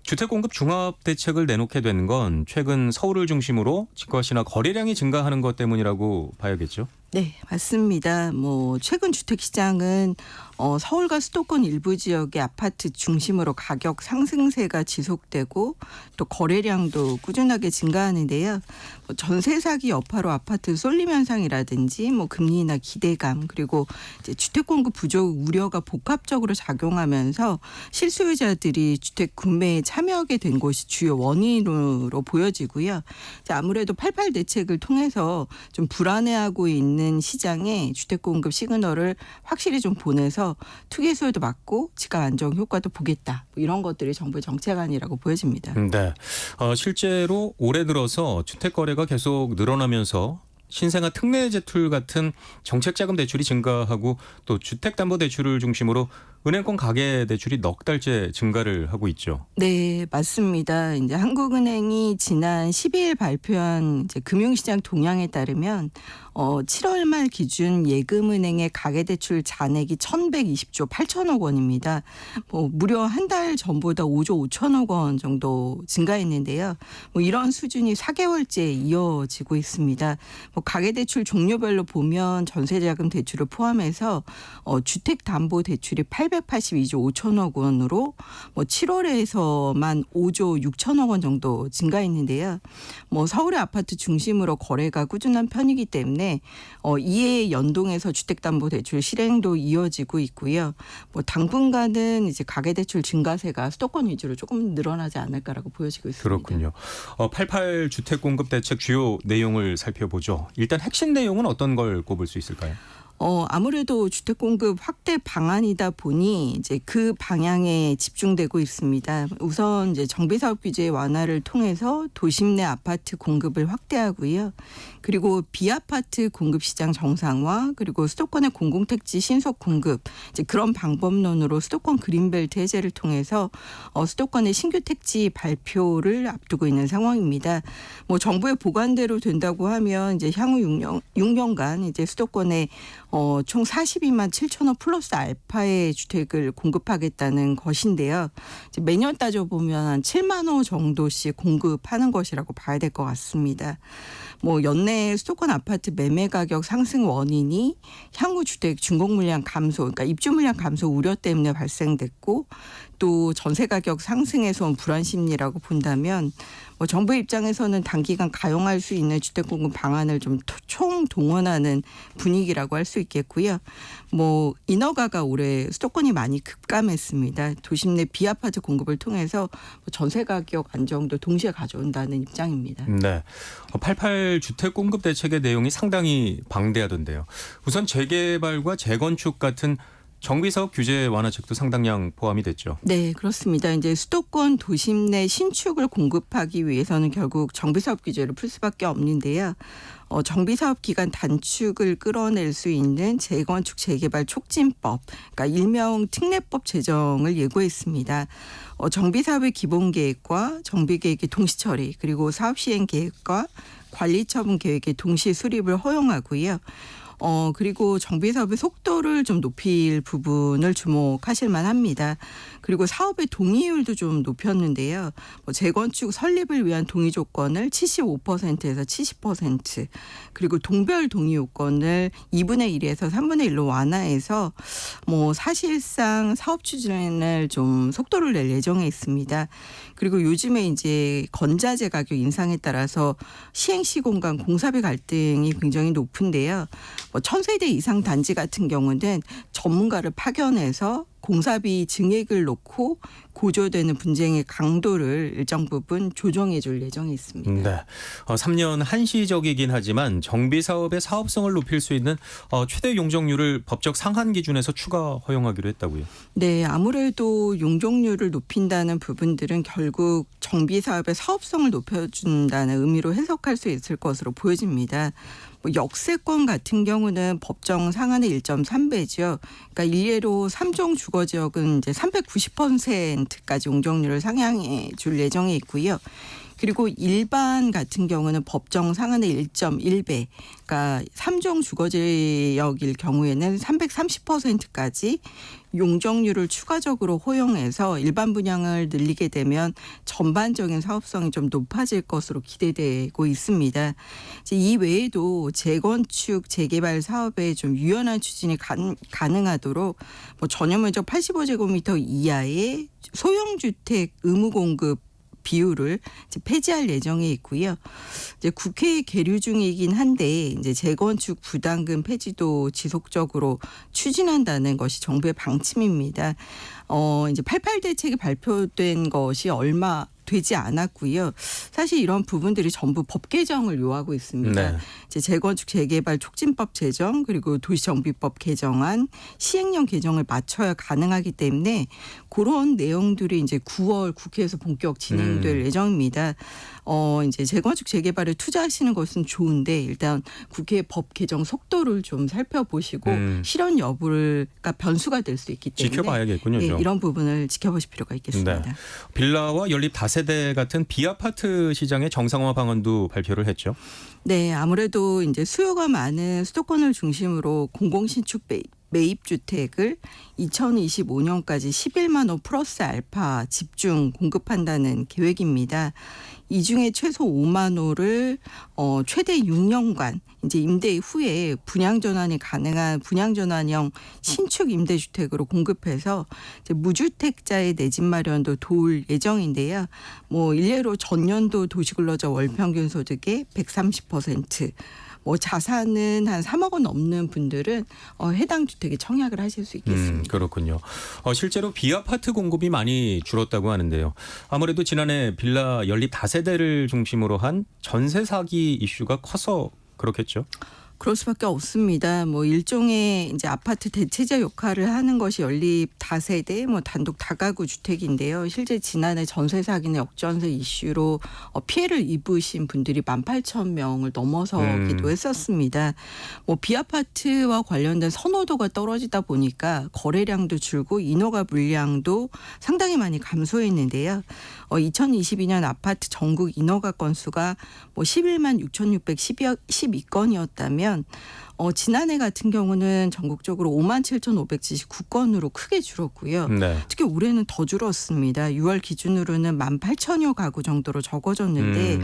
주택공급 종합대책을 내놓게 된 건 최근 서울을 중심으로 집값이나 거래량이 증가하는 것 때문이라고 봐야겠죠. 네, 맞습니다. 최근 주택시장은 서울과 수도권 일부 지역의 아파트 중심으로 가격 상승세가 지속되고 또 거래량도 꾸준하게 증가하는데요. 전세 사기 여파로 아파트 쏠림 현상이라든지 금리 인하 기대감 그리고 이제 주택 공급 부족 우려가 복합적으로 작용하면서 실소유자들이 주택 구매에 참여하게 된 것이 주요 원인으로 보여지고요. 아무래도 88 대책을 통해서 좀 불안해하고 있는 시장에 주택 공급 시그널을 확실히 좀 보내서 투기 수요도 막고 집값 안정 효과도 보겠다. 이런 것들이 정부의 정책안이라고 보여집니다. 네, 실제로 올해 들어서 주택 거래가 계속 늘어나면서 신생아 특례 제출 같은 정책자금 대출이 증가하고 또 주택담보대출을 중심으로 은행권 가계대출이 넉 달째 증가를 하고 있죠. 네, 맞습니다. 이제 한국은행이 지난 12일 발표한 이제 금융시장 동향에 따르면 7월 말 기준 예금은행의 가계대출 잔액이 1,120조 8천억 원입니다. 무려 한 달 전보다 5조 5천억 원 정도 증가했는데요. 이런 수준이 4개월째 이어지고 있습니다. 가계대출 종류별로 보면 전세자금 대출을 포함해서 주택담보대출이 882조 5천억 원으로 7월에서만 5조 6천억 원 정도 증가했는데요. 서울의 아파트 중심으로 거래가 꾸준한 편이기 때문에 이에 연동해서 주택담보대출 실행도 이어지고 있고요. 당분간은 이제 가계대출 증가세가 수도권 위주로 조금 늘어나지 않을까라고 보여지고 있습니다. 그렇군요. 88 주택공급 대책 주요 내용을 살펴보죠. 일단 핵심 내용은 어떤 걸 꼽을 수 있을까요? 아무래도 주택 공급 확대 방안이다 보니 이제 그 방향에 집중되고 있습니다. 우선 이제 정비사업 규제 완화를 통해서 도심 내 아파트 공급을 확대하고요. 그리고 비아파트 공급 시장 정상화 그리고 수도권의 공공택지 신속 공급 이제 그런 방법론으로 수도권 그린벨트 해제를 통해서 수도권의 신규 택지 발표를 앞두고 있는 상황입니다. 정부의 보관대로 된다고 하면 이제 향후 6년간 이제 수도권의 총 42만 7천호 플러스 알파의 주택을 공급하겠다는 것인데요. 이제 매년 따져보면 한 7만 호 정도씩 공급하는 것이라고 봐야 될 것 같습니다. 뭐 연내 수도권 아파트 매매 가격 상승 원인이 향후 주택 준공 물량 감소, 그러니까 입주 물량 감소 우려 때문에 발생됐고 또 전세 가격 상승에서 온 불안 심리라고 본다면 뭐 정부 입장에서는 단기간 가용할 수 있는 주택 공급 방안을 좀 총동원하는 분위기라고 할 수 있겠고요. 뭐 인허가가 올해 수도권이 많이 급감했습니다. 도심 내 비아파트 공급을 통해서 전세 가격 안정도 동시에 가져온다는 입장입니다. 네. 88 주택 공급 대책의 내용이 상당히 방대하던데요. 우선 재개발과 재건축 같은 정비사업 규제 완화책도 상당량 포함이 됐죠. 네, 그렇습니다. 이제 수도권 도심 내 신축을 공급하기 위해서는 결국 정비사업 규제를 풀 수밖에 없는데요. 정비사업 기간 단축을 끌어낼 수 있는 재건축 재개발 촉진법, 그러니까 일명 특례법 제정을 예고했습니다. 정비사업의 기본 계획과 정비 계획의 동시 처리, 그리고 사업 시행 계획과 관리 처분 계획의 동시 수립을 허용하고요. 그리고 정비 사업의 속도를 좀 높일 부분을 주목하실 만합니다. 그리고 사업의 동의율도 좀 높였는데요. 재건축 설립을 위한 동의 조건을 75%에서 70%, 그리고 동별 동의 요건을 2분의 1에서 3분의 1로 완화해서 사실상 사업 추진을 좀 속도를 낼 예정에 있습니다. 그리고 요즘에 이제 건자재 가격 인상에 따라서 시행 시공간 공사비 갈등이 굉장히 높은데요. 1000세대 이상 단지 같은 경우는 전문가를 파견해서 공사비 증액을 놓고 고조되는 분쟁의 강도를 일정 부분 조정해 줄 예정이 있습니다. 네. 3년 한시적이긴 하지만 정비 사업의 사업성을 높일 수 있는 최대 용적률을 법적 상한 기준에서 추가 허용하기로 했다고요. 네, 아무래도 용적률을 높인다는 부분들은 결국 정비 사업의 사업성을 높여준다는 의미로 해석할 수 있을 것으로 보여집니다. 역세권 같은 경우는 법정 상한의 1.3배죠. 그러니까 일례로 3종 주거 지역은 이제 390%까지 용적률을 상향해 줄 예정에 있고요. 그리고 일반 같은 경우는 법정 상한의 1.1배, 그러니까 3종 주거지역일 경우에는 330%까지 용적률을 추가적으로 허용해서 일반 분양을 늘리게 되면 전반적인 사업성이 좀 높아질 것으로 기대되고 있습니다. 이 외에도 재건축, 재개발 사업에 좀 유연한 추진이 가능하도록 전용면적 85제곱미터 이하의 소형주택 의무 공급 비율을 이제 폐지할 예정에 있고요. 이제 국회에 계류 중이긴 한데 이제 재건축 부담금 폐지도 지속적으로 추진한다는 것이 정부의 방침입니다. 이제 88 대책이 발표된 것이 얼마 되지 않았고요. 사실 이런 부분들이 전부 법 개정을 요하고 있습니다. 네. 이제 재건축 재개발 촉진법 제정, 그리고 도시정비법 개정안, 시행령 개정을 맞춰야 가능하기 때문에 그런 내용들이 이제 9월 국회에서 본격 진행될 예정입니다. 이제 재건축 재개발에 투자하시는 것은 좋은데 일단 국회 법 개정 속도를 좀 살펴보시고 실현 여부가 변수가 될 수 있기 때문에 지켜봐야겠군요. 네, 이런 부분을 지켜보실 필요가 있겠습니다. 네. 빌라와 연립 다세대 같은 비아파트 시장의 정상화 방안도 발표를 했죠. 네, 아무래도 이제 수요가 많은 수도권을 중심으로 공공신축 매입 주택을 2025년까지 11만 호 플러스 알파 집중 공급한다는 계획입니다. 이 중에 최소 5만 호를 최대 6년간 이제 임대 후에 분양 전환이 가능한 분양 전환형 신축 임대주택으로 공급해서 이제 무주택자의 내 집 마련도 도울 예정인데요. 일례로 전년도 도시근로자 월평균 소득의 130%. 자산은 한 3억 원 넘는 분들은 해당 주택에 청약을 하실 수 있겠습니다. 그렇군요. 실제로 비아파트 공급이 많이 줄었다고 하는데요. 아무래도 지난해 빌라 연립 다세대를 중심으로 한 전세 사기 이슈가 커서 그렇겠죠. 그럴 수밖에 없습니다. 일종의 이제 아파트 대체제 역할을 하는 것이 연립 다세대, 단독 다가구 주택인데요. 실제 지난해 전세 사기나 역전세 이슈로 피해를 입으신 분들이 18,000명을 넘어서기도 했었습니다. 비아파트와 관련된 선호도가 떨어지다 보니까 거래량도 줄고 인허가 물량도 상당히 많이 감소했는데요. 2022년 아파트 전국 인허가 건수가 11만 6,612건이었다면 지난해 같은 경우는 전국적으로 57,579건으로 크게 줄었고요. 네. 특히 올해는 더 줄었습니다. 6월 기준으로는 18,000여 가구 정도로 적어졌는데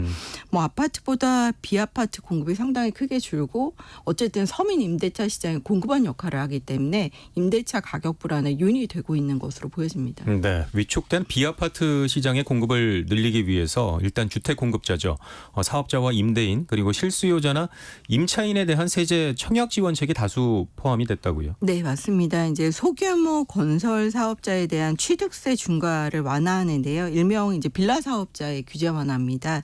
뭐 아파트보다 비아파트 공급이 상당히 크게 줄고 어쨌든 서민 임대차 시장의 공급원 역할을 하기 때문에 임대차 가격 불안에 요인이 되고 있는 것으로 보여집니다. 네, 위축된 비아파트 시장의 공급을 늘리기 위해서 일단 주택 공급자죠. 사업자와 임대인 그리고 실수요자나 임차인에 대한 세제 청약 지원책이 다수 포함이 됐다고요. 네, 맞습니다. 이제 소규모 건설 사업자에 대한 취득세 중과를 완화하는데요. 일명 이제 빌라 사업자의 규제 완화입니다.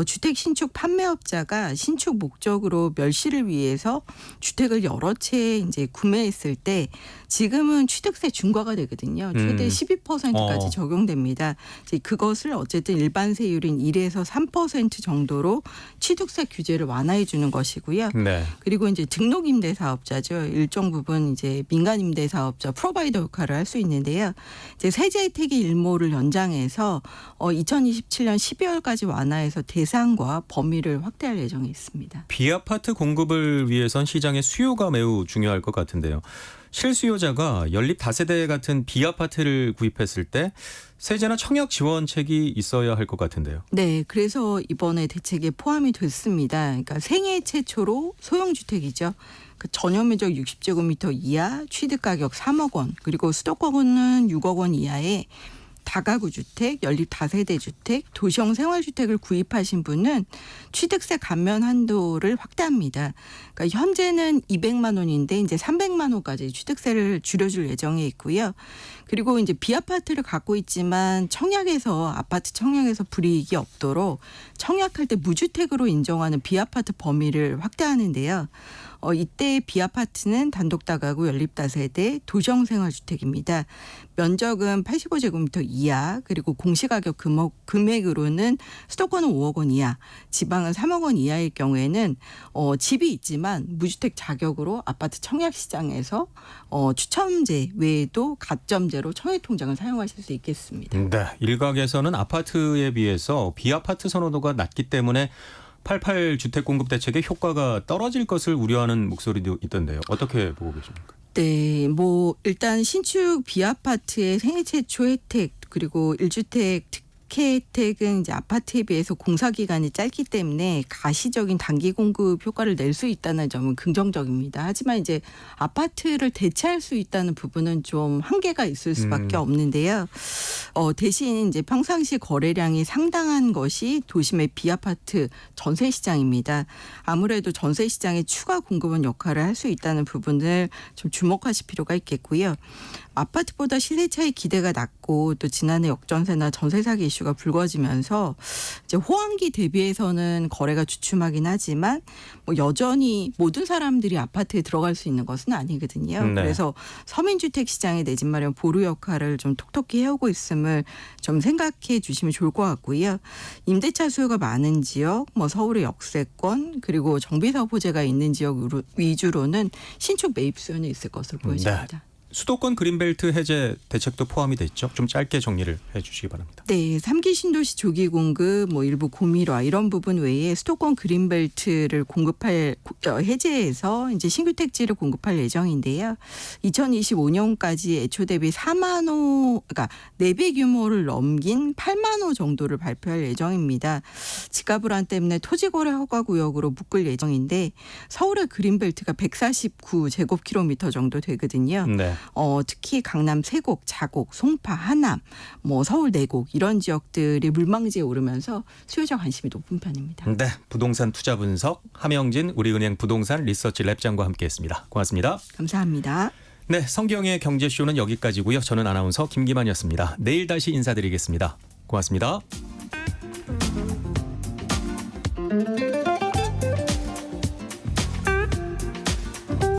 주택 신축 판매업자가 신축 목적으로 멸실을 위해서 주택을 여러 채 이제 구매했을 때 지금은 취득세 중과가 되거든요. 최대 12%까지 적용됩니다. 이제 그것을 어쨌든 일반 세율인 1에서 3% 정도로 취득세 규제를 완화해 주는 것이고요. 네. 그리고 이제 등록 임대 사업자죠. 일정 부분 이제 민간 임대 사업자 프로바이더 역할을 할 수 있는데요. 이제 세제 혜택의 일모를 연장해서 2027년 12월까지 완화해서 대상과 범위를 확대할 예정에 있습니다. 비아파트 공급을 위해선 시장의 수요가 매우 중요할 것 같은데요. 실수요자가 연립 다세대 같은 비아파트를 구입했을 때 세제나 청약 지원책이 있어야 할 것 같은데요. 네, 그래서 이번에 대책에 포함이 됐습니다. 그러니까 생애 최초로 소형주택이죠. 그 전용면적 60제곱미터 이하, 취득가격 3억 원, 그리고 수도권은 6억 원 이하의 다가구 주택, 연립 다세대 주택, 도시형 생활주택을 구입하신 분은 취득세 감면 한도를 확대합니다. 그러니까 현재는 200만 원인데 이제 300만 원까지 취득세를 줄여줄 예정에 있고요. 그리고 이제 비아파트를 갖고 있지만 아파트 청약에서 불이익이 없도록 청약할 때 무주택으로 인정하는 비아파트 범위를 확대하는데요. 이때 비아파트는 단독 다가구 연립 다세대 도시형 생활주택입니다. 면적은 85제곱미터 이하 그리고 공시가격 금액으로는 수도권은 5억 원 이하, 지방은 3억 원 이하일 경우에는 집이 있지만 무주택 자격으로 아파트 청약 시장에서 추첨제 외에도 가점제로 청약통장을 사용하실 수 있겠습니다. 네, 일각에서는 아파트에 비해서 비아파트 선호도가 낮기 때문에 88 주택 공급 대책의 효과가 떨어질 것을 우려하는 목소리도 있던데요. 어떻게 보고 계십니까? 네, 일단 신축 비아파트의 생애 최초 혜택 그리고 1주택 특혜 혜택은 이제 아파트에 비해서 공사 기간이 짧기 때문에 가시적인 단기 공급 효과를 낼 수 있다는 점은 긍정적입니다. 하지만 이제 아파트를 대체할 수 있다는 부분은 좀 한계가 있을 수밖에 없는데요. 대신 이제 평상시 거래량이 상당한 것이 도심의 비아파트 전세 시장입니다. 아무래도 전세 시장에 추가 공급원 역할을 할 수 있다는 부분을 좀 주목하실 필요가 있겠고요. 아파트보다 시세 차이 기대가 낮고 또 지난해 역전세나 전세 사기 이슈가 불거지면서 이제 호황기 대비해서는 거래가 주춤하긴 하지만 여전히 모든 사람들이 아파트에 들어갈 수 있는 것은 아니거든요. 네. 그래서 서민주택 시장의 내 집 마련 보루 역할을 좀 톡톡히 해오고 있음을 좀 생각해 주시면 좋을 것 같고요. 임대차 수요가 많은 지역, 서울의 역세권 그리고 정비사업 호재가 있는 지역 위주로는 신축 매입 수요는 있을 것으로 보여집니다. 네. 수도권 그린벨트 해제 대책도 포함이 됐죠. 좀 짧게 정리를 해 주시기 바랍니다. 네, 3기 신도시 조기 공급, 일부 고밀화 이런 부분 외에 수도권 그린벨트를 해제해서 이제 신규 택지를 공급할 예정인데요. 2025년까지 애초 대비 4만 호, 그러니까 4배 규모를 넘긴 8만 호 정도를 발표할 예정입니다. 지가 불안 때문에 토지거래 허가 구역으로 묶을 예정인데 서울의 그린벨트가 149제곱킬로미터 정도 되거든요. 네. 특히 강남 세곡, 자곡, 송파, 하남, 서울 내곡 이런 지역들이 물망지에 오르면서 수요자 관심이 높은 편입니다. 네, 부동산 투자 분석 함영진 우리은행 부동산 리서치 랩장과 함께했습니다. 고맙습니다. 감사합니다. 네, 성경의 경제쇼는 여기까지고요. 저는 아나운서 김기만이었습니다. 내일 다시 인사드리겠습니다. 고맙습니다.